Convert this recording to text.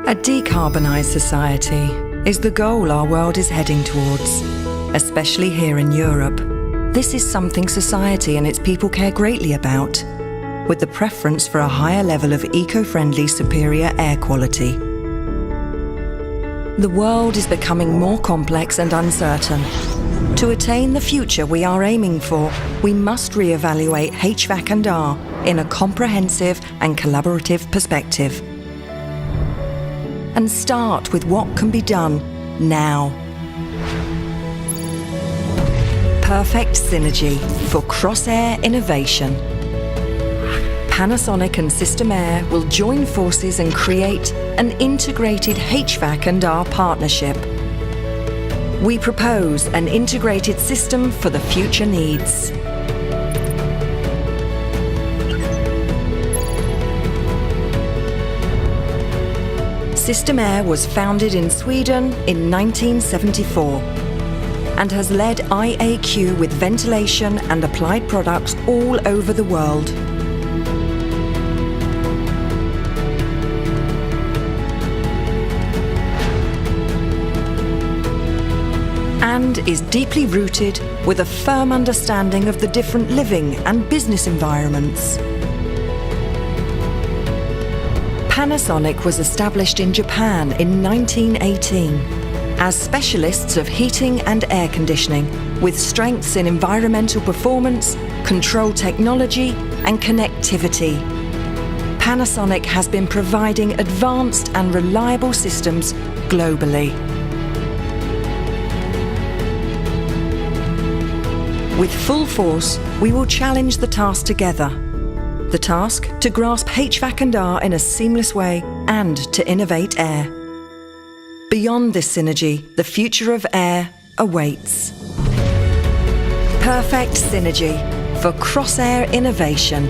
A decarbonised society is the goal our world is heading towards, especially here in Europe. This is something society and its people care greatly about, with the preference for a higher level of eco-friendly superior air quality. The world is becoming more complex and uncertain. To attain the future we are aiming for, we must re-evaluate HVAC and R in a comprehensive and collaborative perspective. And start with what can be done now. Perfect synergy for cross-air innovation. Panasonic and Systemair will join forces and create an integrated HVAC and R partnership. We propose an integrated system for the future needs. Systemair was founded in Sweden in 1974 and has led IAQ with ventilation and applied products all over the world. And is deeply rooted with a firm understanding of the different living and business environments. Panasonic was established in Japan in 1918 as specialists of heating and air conditioning with strengths in environmental performance, control technology and connectivity. Panasonic has been providing advanced and reliable systems globally. With full force, we will challenge the task together. The task to grasp HVAC and R in a seamless way and to innovate air. Beyond this synergy, the future of air awaits. Perfect synergy for cross-air innovation.